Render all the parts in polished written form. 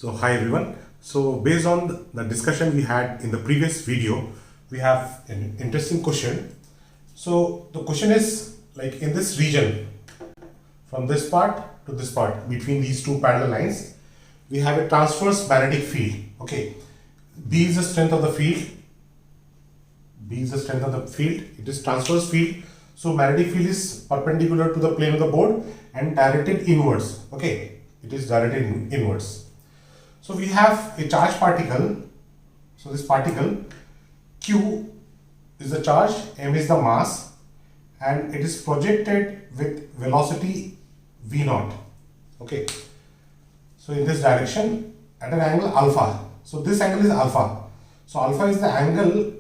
So hi everyone. So based on the discussion we had in the previous video, we have an interesting question. So the question is like in this region, from this part to this part, between these two parallel lines, we have a transverse magnetic field. Okay, B is the strength of the field. B is the strength of the field. It is transverse field. So magnetic field is perpendicular to the plane of the board and directed inwards. Okay, it is directed inwards. So we have a charged particle. So this particle Q is the charge, M is the mass, and it is projected with velocity V naught. Okay. So in this direction at an angle alpha. So this angle is alpha. So alpha is the angle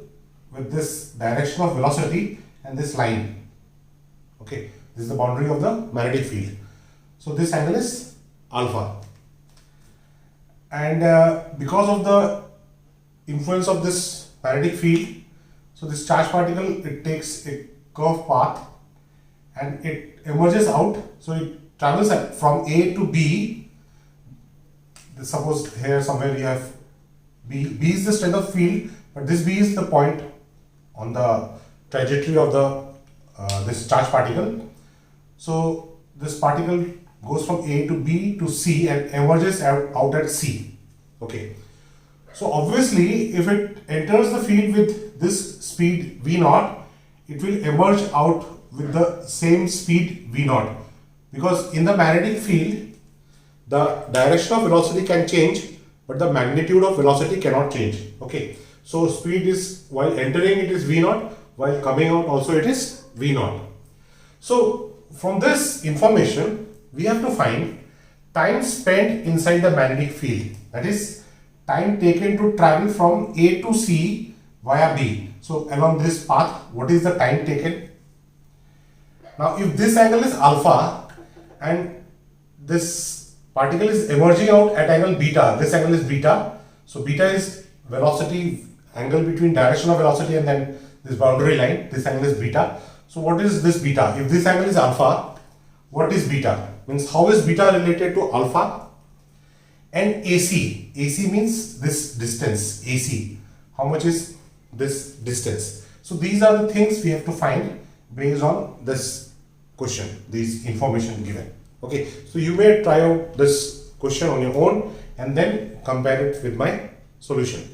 with this direction of velocity and this line. Okay. This is the boundary of the magnetic field. So this angle is alpha. And because of the influence of this magnetic field, so this charged particle, it takes a curved path and it emerges out. So it travels from A to B. Suppose here somewhere you have B. B is the strength of field, but this B is the point on the trajectory of the this charged particle. So this particle goes from A to B to C and emerges out at C. Okay. So obviously, if it enters the field with this speed V naught, it will emerge out with the same speed V naught, because in the magnetic field, the direction of velocity can change, but the magnitude of velocity cannot change. Okay. So speed is, while entering it is V naught, while coming out also it is V naught. So from this information, we have to find time spent inside the magnetic field, that is time taken to travel from A to C via B. So along this path, what is the time taken? Now if this angle is alpha and this particle is emerging out at angle beta, this angle is beta. So beta is velocity, angle between direction of velocity and then this boundary line, this angle is beta. So what is this beta? If this angle is alpha, what is beta? Means how is beta related to alpha? And AC. AC means this distance. AC. How much is this distance? So these are the things we have to find based on this question, this information given. Okay. So you may try out this question on your own and then compare it with my solution.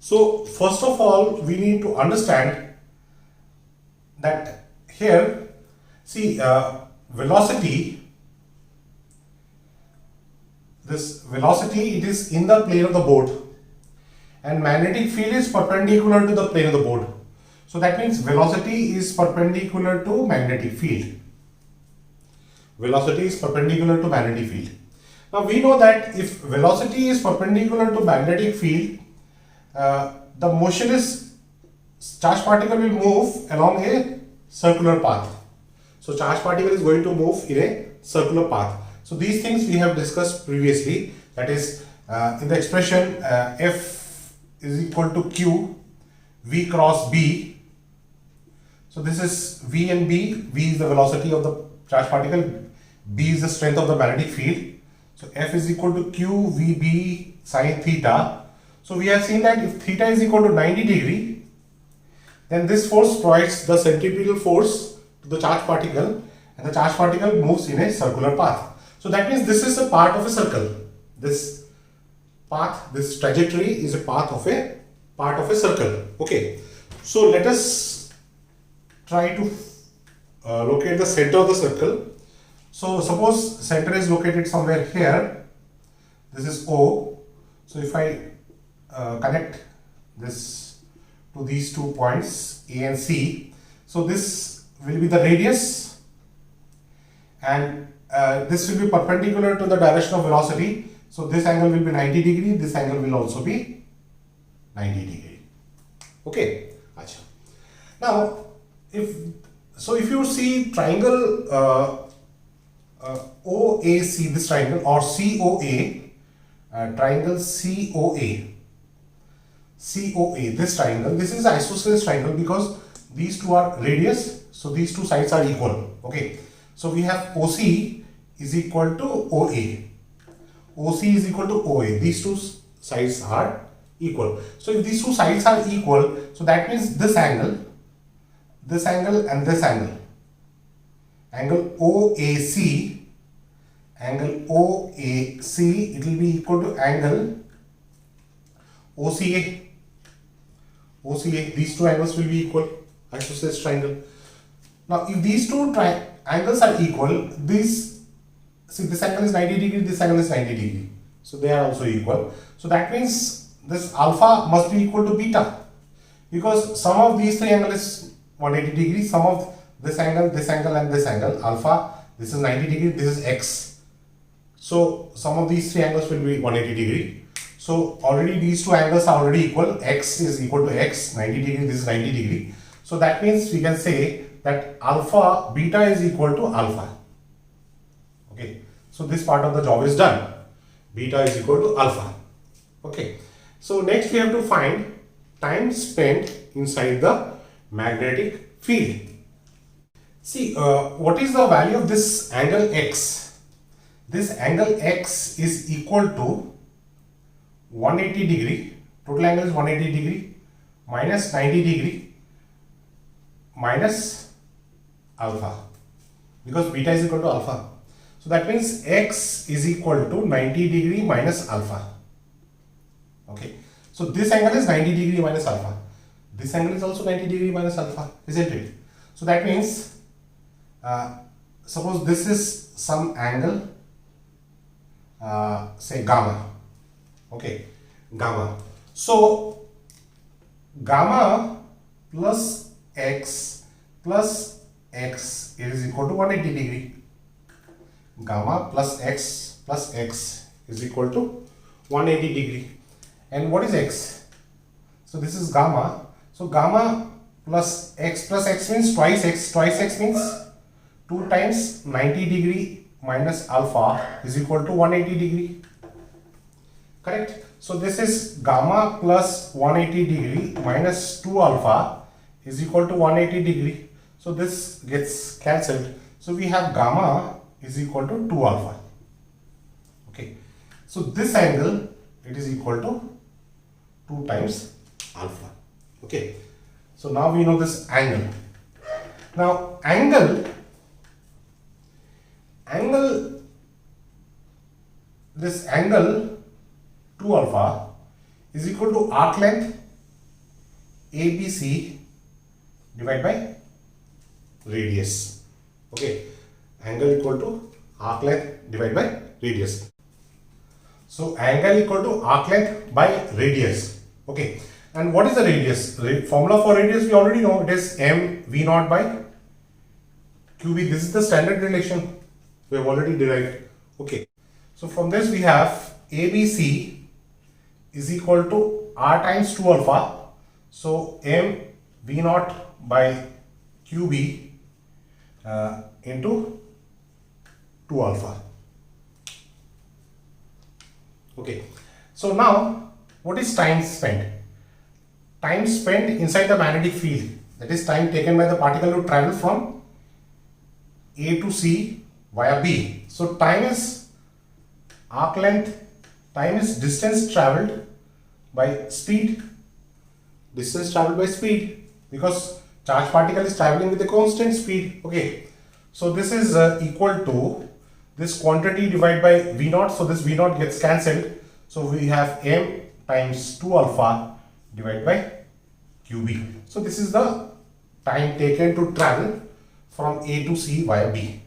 So first of all, we need to understand that here, see, velocity, this velocity, it is in the plane of the board and magnetic field is perpendicular to the plane of the board. So that means velocity is perpendicular to magnetic field. Velocity is perpendicular to magnetic field. Now we know that if velocity is perpendicular to magnetic field, the motion is, charged particle will move along a circular path. So charged particle is going to move in a circular path. So these things we have discussed previously, that is in the expression F is equal to Q V cross B. So this is V and B. V is the velocity of the charged particle, B is the strength of the magnetic field. So F is equal to Q VB sine theta. So we have seen that if theta is equal to 90 degree, then this force provides the centripetal force to the charged particle and the charged particle moves in a circular path. So that means this is a part of a circle. This path, this trajectory is a path of a part of a circle. Okay. So let us try to locate the center of the circle. So suppose center is located somewhere here. This is O. So if I connect this to these 2 points A and C, so this will be the radius and this will be perpendicular to the direction of velocity. So this angle will be 90 degree, this angle will also be 90 degree. Okay. Achha. Now if you see triangle OAC, this triangle, or COA, triangle COA, this triangle, this is isosceles triangle because these two are radius, so these two sides are equal. Okay. So we have OC is equal to OA. OC is equal to OA. These two sides are equal. So if these two sides are equal, so that means this angle and this angle, angle OAC, it will be equal to angle OCA. These two angles will be equal, isosceles triangle. Now if these two angles are equal, this angle is 90 degree, this angle is 90 degree, so they are also equal. So that means this alpha must be equal to beta, because sum of these three angles is 180 degree, sum of this angle and this angle, alpha, this is 90 degree, this is x, so sum of these three angles will be 180 degree. So already these two angles are already equal, x is equal to x, 90 degree, this is 90 degree. So that means we can say that alpha, beta is equal to alpha. Okay, so this part of the job is done. Beta is equal to alpha. Okay, so next we have to find time spent inside the magnetic field. See, what is the value of this angle x? This angle x is equal to 180 degree, total angle is 180 degree, minus 90 degree, minus alpha, because beta is equal to alpha. So that means x is equal to 90 degree minus alpha. Okay, so this angle is 90 degree minus alpha. This angle is also 90 degree minus alpha, isn't it? So that means, suppose this is some angle, say gamma. Okay, gamma. So gamma plus x is equal to 180 degree. Gamma plus x is equal to 180 degree. And what is x? So this is gamma. So gamma plus x means twice x. Twice x means 2 times 90 degree minus alpha is equal to 180 degree. Correct? So this is gamma plus 180 degree minus 2 alpha is equal to 180 degree. So this gets cancelled. So we have gamma is equal to 2 alpha. Okay. So this angle, it is equal to 2 times alpha. Okay. So now we know this angle. Now this angle 2 alpha is equal to arc length ABC divided by radius. Okay, angle equal to arc length divided by radius. So angle equal to arc length by radius. Okay, and what is the radius? Formula for radius we already know, it is m v naught by qb. This is the standard relation we have already derived. Okay, so from this we have ABC is equal to r times 2 alpha. So m v naught by qb into 2 alpha. Okay, so now what is time spent? Time spent inside the magnetic field, that is time taken by the particle to travel from A to C via B. So time is arc length, time is distance traveled by speed, because charge particle is traveling with a constant speed. Okay, so this is equal to this quantity divided by V naught. So this V naught gets cancelled. So we have m times 2 alpha divided by qb. So this is the time taken to travel from A to C via B.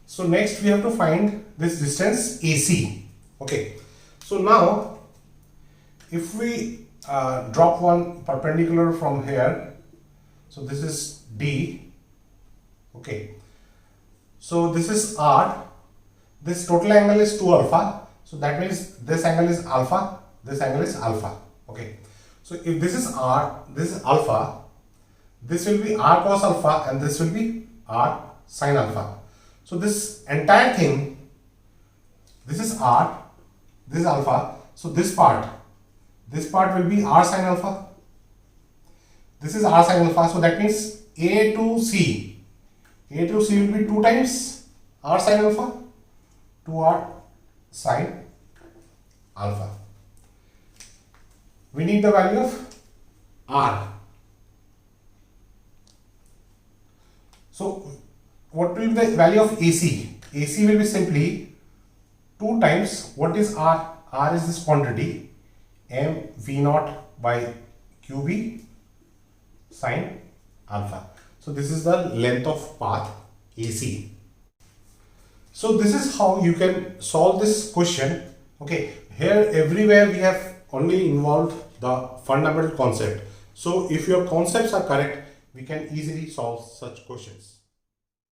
So next we have to find this distance AC. Okay, so now if we drop one perpendicular from here, so this is D. Okay, so this is R, this total angle is 2 alpha, so that means this angle is alpha, this angle is alpha. Okay, so if this is R, this is alpha, this will be R cos alpha and this will be R sin alpha. So this entire thing, this is R, this is alpha, so this part will be R sin alpha, this is R sin alpha, so that means A to C will be 2 times R sin alpha. 2r sine alpha. We need the value of r. So what will be the value of AC? AC will be simply 2 times what is r? R is this quantity m v naught by qb sine alpha. So this is the length of path AC. So this is how you can solve this question. Okay, here everywhere we have only involved the fundamental concept. So if your concepts are correct, we can easily solve such questions.